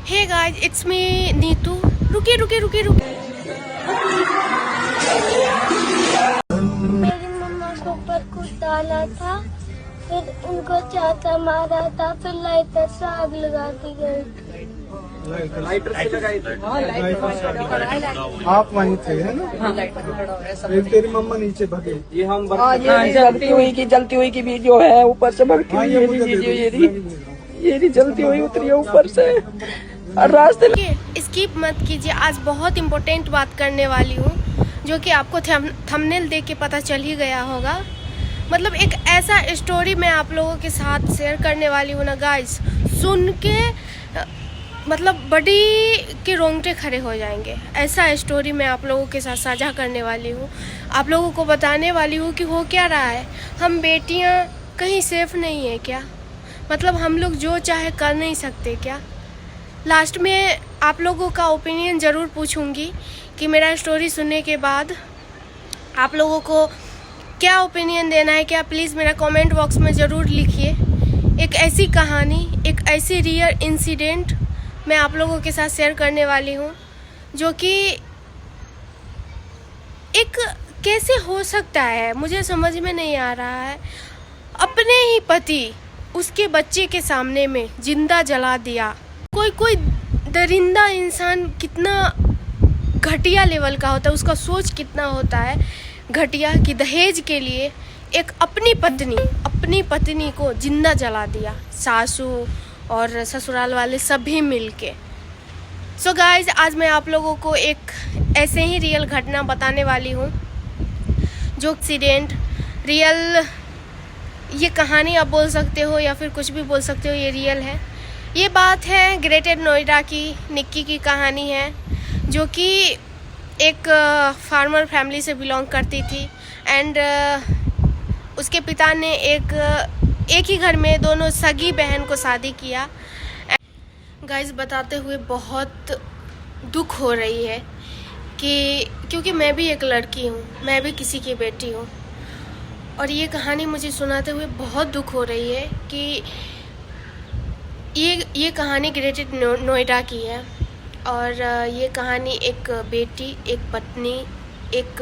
Hey guys, it's me Neetu. रुकिए रुकिए रुकिए रुकिए। मेरी मम्मा को ऊपर कुछ डाला था, फिर उनको चाटा मारा था, फिर लाइटर से आग लगा दी गई। लाइटर से लगाई थी। आप वहीं थे है ना? फिर तेरी मम्मा नीचे भगे। ये हम जलती हुई की वीडियो है, ऊपर से भगती हुई ये वीडियो, ये रही जलती हुई उतरी है ऊपर से और रास्ते। स्किप मत कीजिए, आज बहुत इम्पोर्टेंट बात करने वाली हूँ जो कि आपको थंबनेल देख के पता चल ही गया होगा। मतलब एक ऐसा स्टोरी मैं आप लोगों के साथ शेयर करने वाली हूँ ना गाइस, सुन के मतलब बड़ी के रोंगटे खड़े हो जाएंगे। ऐसा स्टोरी मैं आप लोगों के साथ साझा करने वाली हूँ, आप लोगों को बताने वाली हूँ कि हो क्या रहा है। हम बेटियाँ कहीं सेफ नहीं है क्या? मतलब हम लोग जो चाहे कर नहीं सकते क्या? लास्ट में आप लोगों का ओपिनियन ज़रूर पूछूंगी कि मेरा स्टोरी सुनने के बाद आप लोगों को क्या ओपिनियन देना है क्या, प्लीज़ मेरा कमेंट बॉक्स में ज़रूर लिखिए। एक ऐसी कहानी, एक ऐसी रियल इंसिडेंट मैं आप लोगों के साथ शेयर करने वाली हूँ जो कि एक कैसे हो सकता है मुझे समझ में नहीं आ रहा है। अपने ही पति उसके बच्चे के सामने में जिंदा जला दिया। कोई दरिंदा इंसान कितना घटिया लेवल का होता है, उसका सोच कितना होता है घटिया कि दहेज के लिए एक अपनी पत्नी को जिंदा जला दिया, सासू और ससुराल वाले सभी मिलके। सो गाइज, आज मैं आप लोगों को एक ऐसे ही रियल घटना बताने वाली हूँ जो एक्सीडेंट रियल, ये कहानी आप बोल सकते हो या फिर कुछ भी बोल सकते हो, ये रियल है। ये बात है ग्रेटर नोएडा की निक्की की कहानी है जो कि एक फार्मर फैमिली से बिलोंग करती थी एंड उसके पिता ने एक ही घर में दोनों सगी बहन को शादी किया। गाइस, बताते हुए बहुत दुख हो रही है कि क्योंकि मैं भी एक लड़की हूँ, मैं भी किसी की बेटी हूँ और ये कहानी मुझे सुनाते हुए बहुत दुख हो रही है कि ये कहानी ग्रेटर नोएडा की है और ये कहानी एक बेटी, एक पत्नी, एक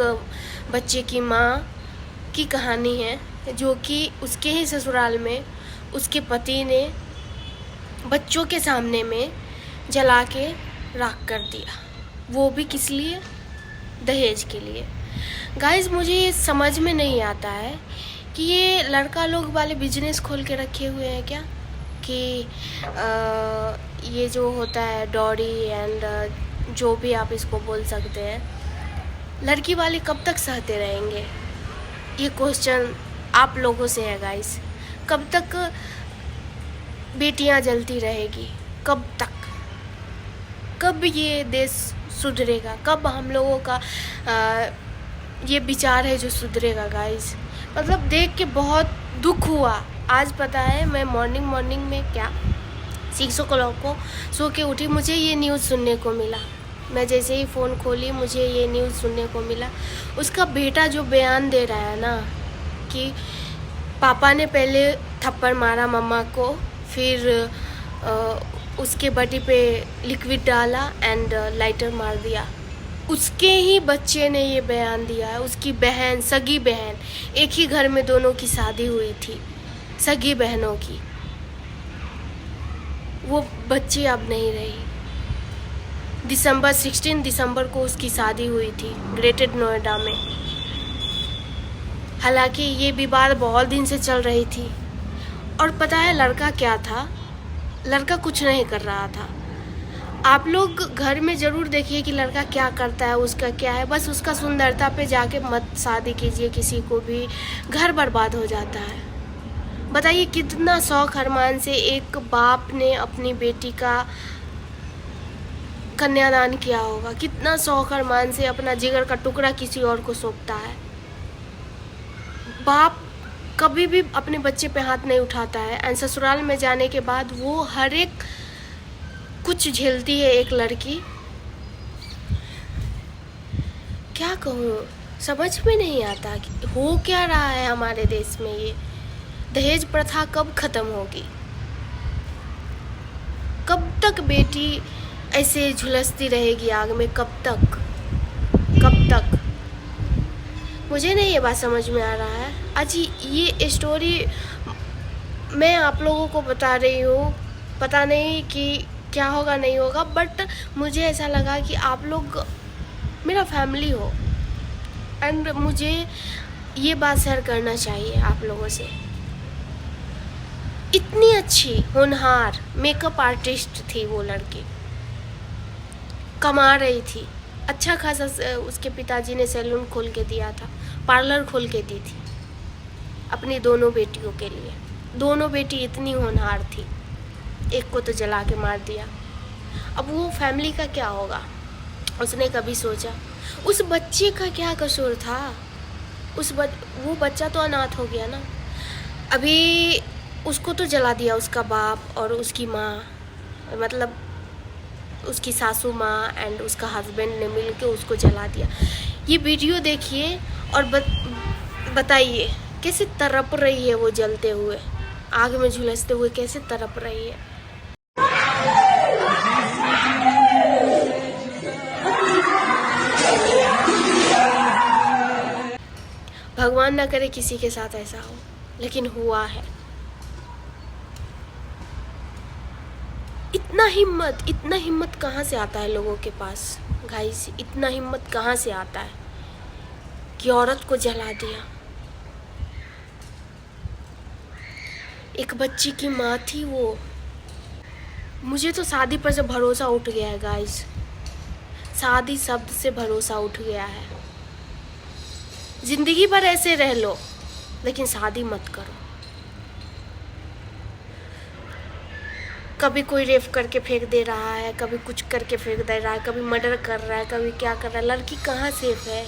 बच्चे की माँ की कहानी है जो कि उसके ही ससुराल में उसके पति ने बच्चों के सामने में जला के राख कर दिया, वो भी किस लिए? दहेज के लिए। गाइस, मुझे ये समझ में नहीं आता है कि ये लड़का लोग वाले बिजनेस खोल के रखे हुए हैं क्या कि ये जो होता है डॉरी एंड जो भी आप इसको बोल सकते हैं, लड़की वाले कब तक सहते रहेंगे? ये क्वेश्चन आप लोगों से है गाइस। कब तक बेटियां जलती रहेगी? कब तक? कब ये देश सुधरेगा? कब हम लोगों का ये विचार है जो सुधरेगा गाइस? मतलब देख के बहुत दुख हुआ। आज पता है मैं मॉर्निंग में क्या 6 o'clock को सो के उठी, मुझे ये न्यूज़ सुनने को मिला। मैं जैसे ही फ़ोन खोली मुझे ये न्यूज़ सुनने को मिला। उसका बेटा जो बयान दे रहा है ना कि पापा ने पहले थप्पड़ मारा मम्मा को, फिर उसके बॉडी पे लिक्विड डाला एंड लाइटर मार दिया। उसके ही बच्चे ने ये बयान दिया है। उसकी बहन, सगी बहन, एक ही घर में दोनों की शादी हुई थी, सगी बहनों की, वो बच्ची अब नहीं रही। 16 दिसंबर को उसकी शादी हुई थी ग्रेटर नोएडा में। हालांकि ये विवाद बहुत दिन से चल रही थी और पता है लड़का क्या था? लड़का कुछ नहीं कर रहा था। आप लोग घर में ज़रूर देखिए कि लड़का क्या करता है, उसका क्या है। बस उसका सुंदरता पे जाके मत शादी कीजिए किसी को भी, घर बर्बाद हो जाता है। बताइए कितना शौक अरमान से एक बाप ने अपनी बेटी का कन्यादान किया होगा, कितना शौक अरमान से अपना जिगर का टुकड़ा किसी और को सौंपता है। बाप कभी भी अपने बच्चे पे हाथ नहीं उठाता है एंड ससुराल में जाने के बाद वो हर एक कुछ झेलती है एक लड़की। क्या कहूँ, समझ में नहीं आता कि हो क्या रहा है हमारे देश में। ये दहेज प्रथा कब खत्म होगी? कब तक बेटी ऐसे झुलसती रहेगी आग में? कब तक, कब तक? मुझे नहीं ये बात समझ में आ रहा है। आज ये स्टोरी मैं आप लोगों को बता रही हूँ, पता नहीं कि क्या होगा नहीं होगा, बट मुझे ऐसा लगा कि आप लोग मेरा फैमिली हो एंड मुझे ये बात शेयर करना चाहिए आप लोगों से। इतनी अच्छी होनहार मेकअप आर्टिस्ट थी वो लड़की, कमा रही थी, अच्छा खासा उसके पिताजी ने सैलून खोल के दिया था, पार्लर खोल के दी थी अपनी दोनों बेटियों के लिए। दोनों बेटी इतनी होनहार थी, एक को तो जला के मार दिया। अब वो फैमिली का क्या होगा? उसने कभी सोचा? उस बच्चे का क्या कसूर था? वो बच्चा तो अनाथ हो गया ना। अभी उसको तो जला दिया उसका बाप और उसकी माँ, मतलब उसकी सासू माँ एंड उसका हस्बैंड ने मिल के उसको जला दिया। ये वीडियो देखिए और बताइए कैसे तड़प रही है वो, जलते हुए आग में झुलसते हुए कैसे तड़प रही है। भगवान ना करे किसी के साथ ऐसा हो, लेकिन हुआ है। इतना हिम्मत कहाँ से आता है लोगों के पास गाइस? इतना हिम्मत कहाँ से आता है कि औरत को जला दिया? एक बच्ची की माँ थी वो। मुझे तो शादी पर से भरोसा उठ गया है गाइस, शादी शब्द से भरोसा उठ गया है। जिंदगी भर ऐसे रह लो लेकिन शादी मत करो। कभी कोई रेप करके फेंक दे रहा है, कभी कुछ करके फेंक दे रहा है, कभी मर्डर कर रहा है, कभी क्या कर रहा है। लड़की कहाँ सेफ है?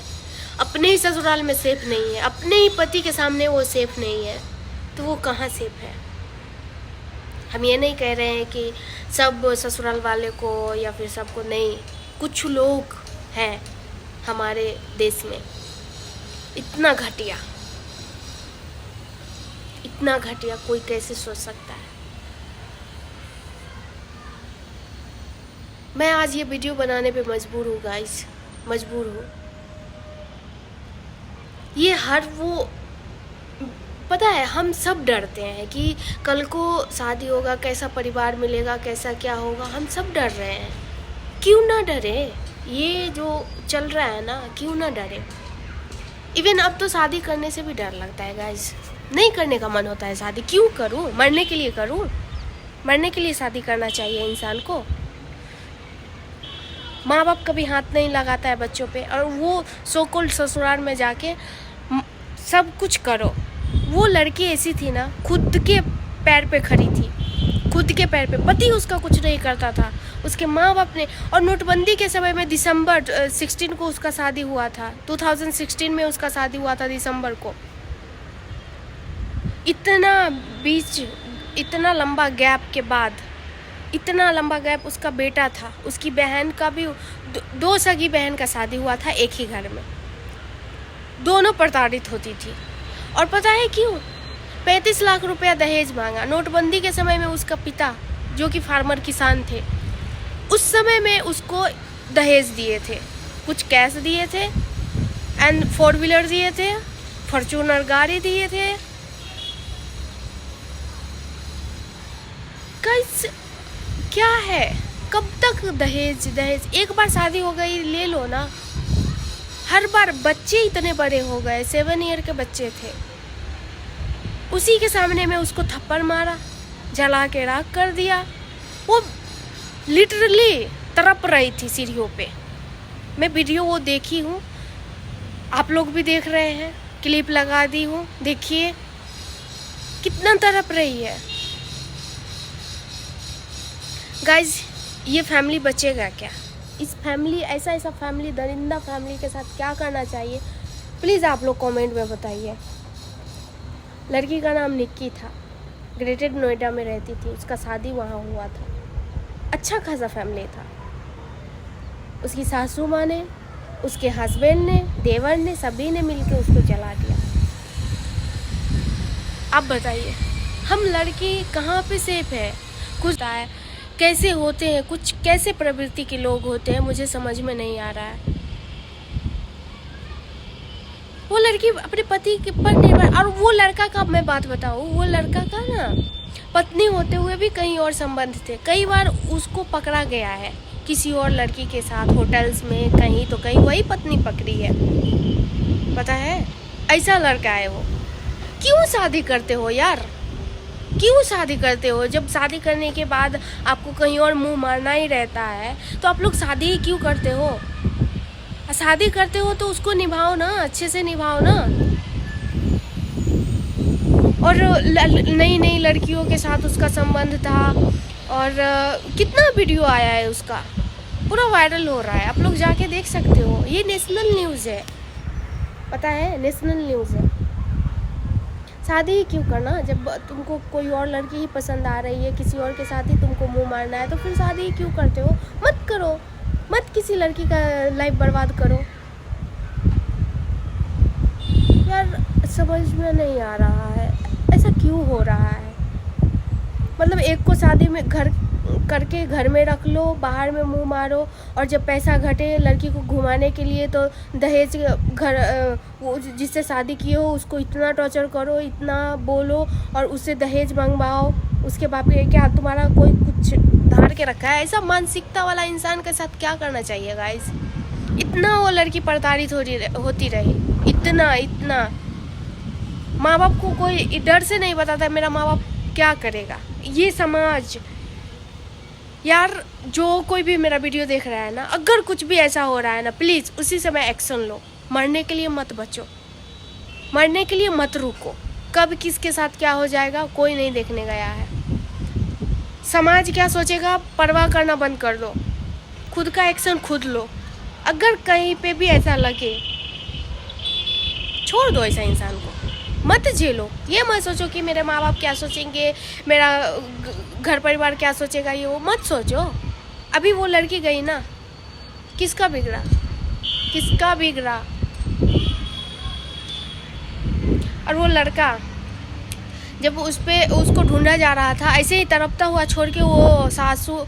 अपने ही ससुराल में सेफ नहीं है, अपने ही पति के सामने वो सेफ नहीं है, तो वो कहाँ सेफ है? हम ये नहीं कह रहे हैं कि सब ससुराल वाले को या फिर सबको, नहीं, कुछ लोग हैं हमारे देश में इतना घटिया कोई कैसे सोच सकता है? मैं आज ये वीडियो बनाने पे मजबूर हूँ गाइस, मजबूर हूँ। ये वो पता है, हम सब डरते हैं कि कल को शादी होगा, कैसा परिवार मिलेगा, कैसा क्या होगा, हम सब डर रहे हैं। क्यों ना डरे? ये जो चल रहा है ना, क्यों ना डरे? इवन अब तो शादी करने से भी डर लगता है गाइस, नहीं करने का मन होता है शादी। क्यों करूं? मरने के लिए करूं? मरने के लिए शादी करना चाहिए इंसान को। माँ बाप कभी हाथ नहीं लगाता है बच्चों पे, और वो सो कॉल्ड ससुराल में जाके सब कुछ करो। वो लड़की ऐसी थी ना, खुद के पैर पे खड़ी थी, खुद के पैर पे। पति उसका कुछ नहीं करता था, उसके माँ बाप ने। और नोटबंदी के समय में दिसंबर 16 को उसका शादी हुआ था, 2016 में उसका शादी हुआ था दिसंबर को। इतना लंबा गैप के बाद, इतना लंबा गैप, उसका बेटा था, उसकी बहन का भी, दो सगी बहन का शादी हुआ था एक ही घर में। दोनों प्रताड़ित होती थी। और पता है क्यों? 35 लाख रुपया दहेज मांगा। नोटबंदी के समय में उसका पिता, जो कि फार्मर किसान थे, उस समय में उसको दहेज दिए थे, कुछ कैश दिए थे एंड 4 व्हीलर दिए थे, फॉर्च्यूनर गाड़ी दिए थे। गाइस क्या है? कब तक दहेज? एक बार शादी हो गई, ले लो ना। हर बार बच्चे इतने बड़े हो गए, 7 ईयर के बच्चे थे, उसी के सामने में उसको थप्पड़ मारा, जला के राख कर दिया। वो लिटरली तड़प रही थी सीढ़ियों पे। मैं वीडियो वो देखी हूँ, आप लोग भी देख रहे हैं, क्लिप लगा दी हूँ, देखिए कितना तड़प रही है। गाइज, ये फैमिली बचेगा क्या? इस फैमिली, ऐसा फैमिली, दरिंदा फैमिली के साथ क्या करना चाहिए? प्लीज़ आप लोग कमेंट में बताइए। लड़की का नाम निक्की था, ग्रेटर नोएडा में रहती थी, उसका शादी वहाँ हुआ था। अच्छा खासा फैमिली था। उसकी सासू माँ ने, उसके हस्बैंड ने, देवर ने, सभी ने मिलकर उसको जला दिया। अब बताइए, हम लड़की कहाँ पे सेफ है? कुछ है कैसे होते हैं, कुछ कैसे प्रवृत्ति के लोग होते हैं, मुझे समझ में नहीं आ रहा है। वो लड़की अपने पति के पर निर्भर, और वो लड़का का मैं बात बताऊँ, वो लड़का का ना पत्नी होते हुए भी कहीं और संबंध थे। कई बार उसको पकड़ा गया है किसी और लड़की के साथ, होटल्स में कहीं तो कहीं वही पत्नी पकड़ी है, पता है। ऐसा लड़का है वो। क्यों शादी करते हो यार, क्यों शादी करते हो? जब शादी करने के बाद आपको कहीं और मुंह मारना ही रहता है तो आप लोग शादी ही क्यों करते हो? शादी करते हो तो उसको निभाओ ना, अच्छे से निभाओ ना। और नई नई लड़कियों के साथ उसका संबंध था, और कितना वीडियो आया है उसका, पूरा वायरल हो रहा है, आप लोग जाके देख सकते हो। ये नेशनल न्यूज़ है, पता है, नेशनल न्यूज़ है। शादी ही क्यों करना? जब तुमको कोई और लड़की ही पसंद आ रही है, किसी और के साथ ही तुमको मुंह मारना है, तो फिर शादी ही क्यों करते हो? मत करो, मत किसी लड़की का लाइफ बर्बाद करो यार। समझ में नहीं आ रहा है ऐसा क्यों हो रहा है। मतलब एक को शादी में घर करके घर में रख लो, बाहर में मुंह मारो, और जब पैसा घटे लड़की को घुमाने के लिए तो दहेज घर वो जिससे शादी किए हो उसको इतना टॉर्चर करो, इतना बोलो, और उससे दहेज मंगवाओ। उसके बाद फिर क्या तुम्हारा कोई कुछ धार के रखा है? ऐसा मानसिकता वाला इंसान के साथ क्या करना चाहिए गाइस? इतना वो लड़की प्रताड़ित होती रही, इतना माँ बाप को कोई डर से नहीं बताता मेरा माँ बाप क्या करेगा। ये समाज यार, जो कोई भी मेरा वीडियो देख रहा है ना, अगर कुछ भी ऐसा हो रहा है ना, प्लीज़ उसी समय एक्शन लो। मरने के लिए मत बचो, मरने के लिए मत रुको। कब किसके साथ क्या हो जाएगा कोई नहीं देखने गया है। समाज क्या सोचेगा परवाह करना बंद कर दो, खुद का एक्शन खुद लो। अगर कहीं पे भी ऐसा लगे छोड़ दो ऐसा इंसान को, मत झेलो। ये मत सोचो कि मेरे माँ बाप क्या सोचेंगे, मेरा घर परिवार क्या सोचेगा, ये वो मत सोचो। अभी वो लड़की गई ना, किसका बिगड़ा, किसका बिगड़ा? और वो लड़का जब उसको ढूंढा जा रहा था, ऐसे ही तड़पता हुआ छोड़ के वो सासू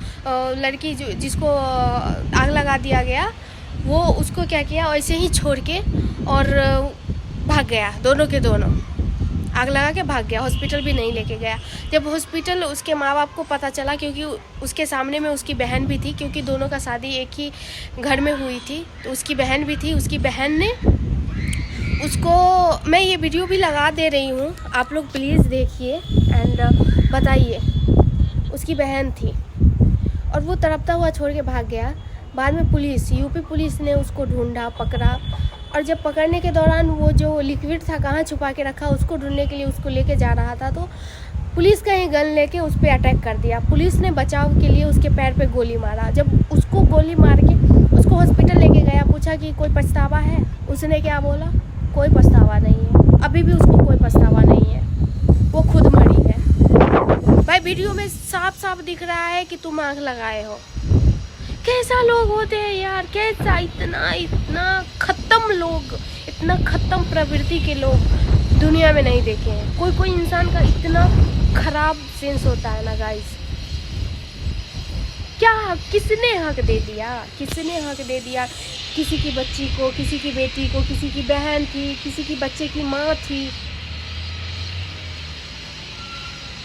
लड़की जिसको आग लगा दिया गया, वो उसको क्या किया, ऐसे ही छोड़ के और भाग गया। दोनों के दोनों आग लगा के भाग गया, हॉस्पिटल भी नहीं लेके गया। जब हॉस्पिटल उसके माँ बाप को पता चला, क्योंकि उसके सामने में उसकी बहन भी थी, क्योंकि दोनों का शादी एक ही घर में हुई थी, तो उसकी बहन भी थी। उसकी बहन ने उसको, मैं ये वीडियो भी लगा दे रही हूँ, आप लोग प्लीज़ देखिए एंड बताइए। उसकी बहन थी और वो तड़पता हुआ छोड़ के भाग गया। बाद में पुलिस, यूपी पुलिस ने उसको ढूंढा, पकड़ा, और जब पकड़ने के दौरान वो जो लिक्विड था कहाँ छुपा के रखा, उसको ढूंढने के लिए उसको लेके जा रहा था, तो पुलिस का ही गन लेके उस पर अटैक कर दिया। पुलिस ने बचाव के लिए उसके पैर पे गोली मारा। जब उसको गोली मार के उसको हॉस्पिटल लेके गया, पूछा कि कोई पछतावा है? उसने क्या बोला? कोई पछतावा नहीं है। अभी भी उसको कोई पछतावा नहीं है, वो खुद मरी है। भाई वीडियो में साफ साफ दिख रहा है कि तुम आँख लगाए हो। कैसा लोग होते हैं यार, कैसा इतना खत्म लोग, इतना खत्म प्रवृत्ति के लोग दुनिया में नहीं देखे हैं। कोई इंसान का इतना खराब सेंस होता है ना गाइस। क्या किसने हक दे दिया, किसने हक दे दिया किसी की बच्ची को, किसी की बेटी को, किसी की बहन थी, किसी की बच्चे की माँ थी।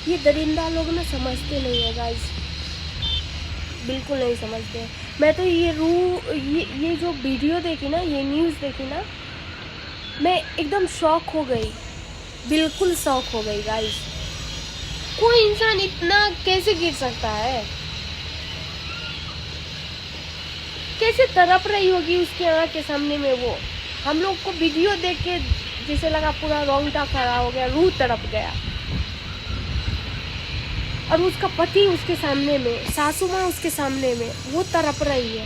ये दरिंदा लोग ना समझते नहीं है गाइस, बिल्कुल नहीं समझते। मैं तो ये जो वीडियो देखी ना, ये न्यूज़ देखी ना, मैं एकदम शॉक हो गई, बिल्कुल शॉक हो गई गाइस। कोई इंसान इतना कैसे गिर सकता है? कैसे तड़प रही होगी उसकी आँख के सामने में वो। हम लोग को वीडियो देख के जैसे लगा पूरा रोंगटा खड़ा हो गया, रूह तड़प गया। और उसका पति उसके सामने में, सासू माँ उसके सामने में, वो तड़प रही है।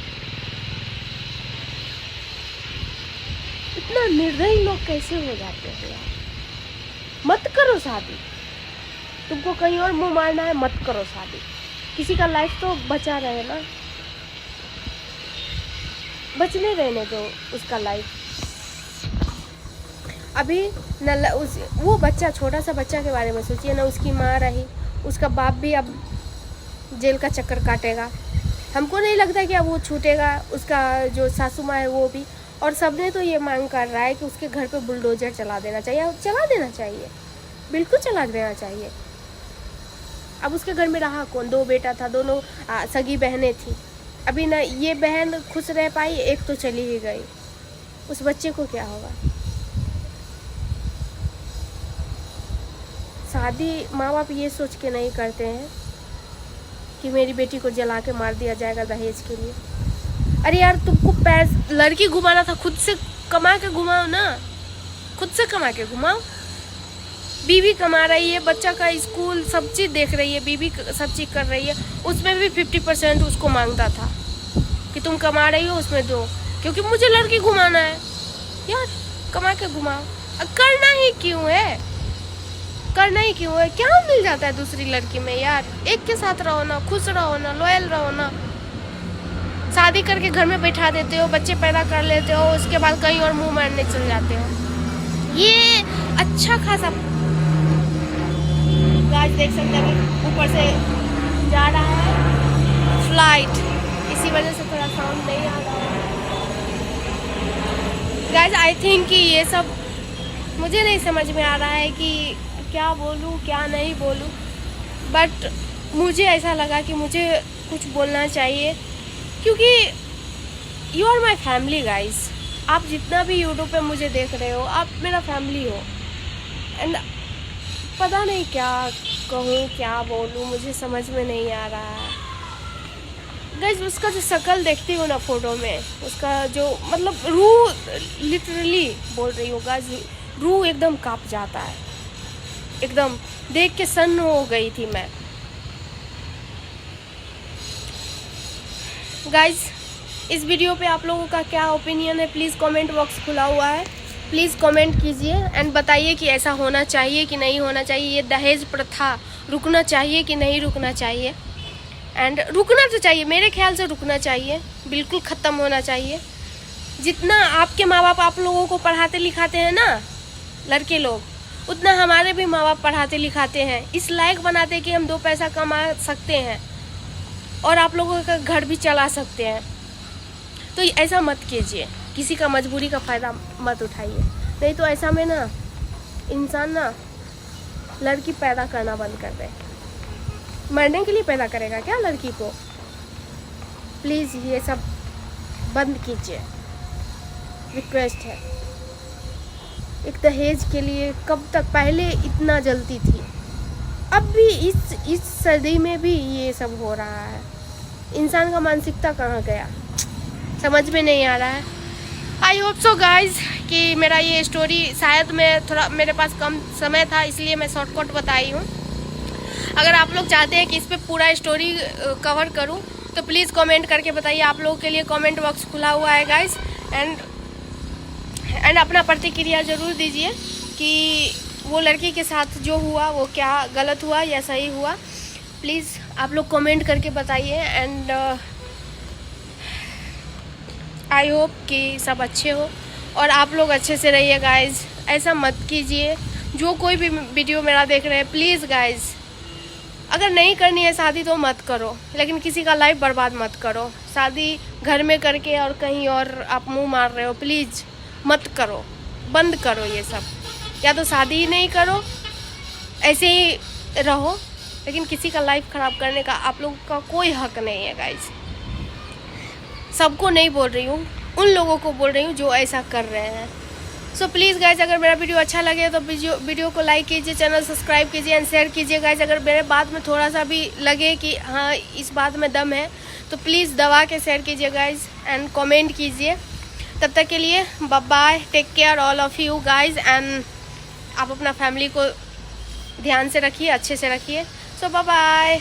इतना निर्दयी लोग कैसे हो जाते हैं यार। मत करो शादी, तुमको कहीं और मुंह मारना है मत करो शादी। किसी का लाइफ तो बचा रहे ना, बचने रहने दो उसका लाइफ। अभी वो बच्चा, छोटा सा बच्चा के बारे में सोचिए ना, उसकी माँ रही, उसका बाप भी अब जेल का चक्कर काटेगा। हमको नहीं लगता कि अब वो छूटेगा, उसका जो सासू माँ है वो भी। और सबने तो ये मांग कर रहा है कि उसके घर पे बुलडोजर चला देना चाहिए, चला देना चाहिए, बिल्कुल चला देना चाहिए। अब उसके घर में रहा कौन? 2 बेटा था, दोनों सगी बहनें थी। अभी ना ये बहन खुश रह पाई, एक तो चली ही गई। उस बच्चे को क्या होगा? शादी माँ बाप ये सोच के नहीं करते हैं कि मेरी बेटी को जला के मार दिया जाएगा दहेज के लिए। अरे यार, तुमको लड़की घुमाना था, खुद से कमा के घुमाओ ना, खुद से कमा के घुमाओ। बीवी कमा रही है, बच्चा का स्कूल सब चीज़ देख रही है, बीवी सब चीज़ कर रही है। उसमें भी 50% उसको मांगता था कि तुम कमा रही हो उसमें दो, क्योंकि मुझे लड़की घुमाना है। यार कमा के घुमाओ। करना ही क्यों है? करना ही क्यों है? क्या मिल जाता है दूसरी लड़की में यार? एक के साथ रहो ना, खुश रहो ना, लॉयल रहो ना। शादी करके घर में बैठा देते हो, बच्चे पैदा कर लेते हो, उसके बाद कहीं और मुंह मारने चले जाते हो। ये अच्छा खासा गाइस देख सकते हैं ऊपर से जा रहा है फ्लाइट, इसी वजह से थोड़ा साउंड नहीं आ रहा है। गाइस आई थिंक कि ये सब मुझे नहीं समझ में आ रहा है कि क्या बोलूँ क्या नहीं बोलूँ, बट मुझे ऐसा लगा कि मुझे कुछ बोलना चाहिए, क्योंकि you are my family guys. आप जितना भी यूट्यूब पे मुझे देख रहे हो, आप मेरा फैमिली हो। एंड पता नहीं क्या कहूँ क्या बोलूँ, मुझे समझ में नहीं आ रहा है गाइस। उसका जो शक्ल देखती हूँ ना फोटो में, उसका जो मतलब रूह, लिटरली बोल रही हूँ गाइस, रूह एकदम कांप जाता है, एकदम देख के सन्न हो गई थी मैं। गाइस इस वीडियो पे आप लोगों का क्या ओपिनियन है? प्लीज़ कमेंट बॉक्स खुला हुआ है, प्लीज़ कमेंट कीजिए एंड बताइए कि ऐसा होना चाहिए कि नहीं होना चाहिए। ये दहेज प्रथा रुकना चाहिए कि नहीं रुकना चाहिए? एंड रुकना तो चाहिए, मेरे ख्याल से रुकना चाहिए, बिल्कुल ख़त्म होना चाहिए। जितना आपके माँ बाप आप लोगों को पढ़ाते लिखाते हैं ना लड़के लोग, उतना हमारे भी माँ बाप पढ़ाते लिखाते हैं, इस लायक बनाते हैं कि हम 2 पैसा कमा सकते हैं और आप लोगों का घर भी चला सकते हैं। तो ऐसा मत कीजिए, किसी का मजबूरी का फ़ायदा मत उठाइए, नहीं तो ऐसा में ना इंसान ना लड़की पैदा करना बंद कर दे। मरने के लिए पैदा करेगा क्या लड़की को? प्लीज़ ये सब बंद कीजिए, रिक्वेस्ट है। एक दहेज के लिए कब तक पहले इतना जलती थी, अब भी इस सदी में भी ये सब हो रहा है। इंसान का मानसिकता कहाँ गया, समझ में नहीं आ रहा है। आई होप सो गाइज कि मेरा ये स्टोरी, शायद मैं थोड़ा, मेरे पास कम समय था इसलिए मैं शॉर्टकट बताई हूँ। अगर आप लोग चाहते हैं कि इस पर पूरा स्टोरी कवर करूँ तो प्लीज़ कमेंट करके बताइए। आप लोगों के लिए कमेंट बॉक्स खुला हुआ है गाइज। एंड अपना प्रतिक्रिया ज़रूर दीजिए कि वो लड़की के साथ जो हुआ वो क्या गलत हुआ या सही हुआ। प्लीज़ आप लोग कमेंट करके बताइए। एंड आई होप कि सब अच्छे हो और आप लोग अच्छे से रहिए गाइज। ऐसा मत कीजिए, जो कोई भी वीडियो मेरा देख रहे हैं प्लीज़ गाइज, अगर नहीं करनी है शादी तो मत करो, लेकिन किसी का लाइफ बर्बाद मत करो। शादी घर में करके और कहीं और आप मुंह मार रहे हो, प्लीज़ मत करो, बंद करो ये सब। या तो शादी ही नहीं करो, ऐसे ही रहो, लेकिन किसी का लाइफ ख़राब करने का आप लोगों का कोई हक नहीं है गाइज। सबको नहीं बोल रही हूँ, उन लोगों को बोल रही हूँ जो ऐसा कर रहे हैं। सो प्लीज़ गाइज, अगर मेरा वीडियो अच्छा लगे तो वीडियो को लाइक कीजिए, चैनल सब्सक्राइब कीजिए एंड शेयर कीजिए गाइज। अगर मेरे बात में थोड़ा सा भी लगे कि हाँ इस बात में दम है तो प्लीज़ दबा के शेयर कीजिए गाइज एंड कमेंट कीजिए। तब तक के लिए bye bye, take care all of you guys. And आप अपना फैमिली को ध्यान से रखिए, अच्छे से रखिए। सो बाय बाय।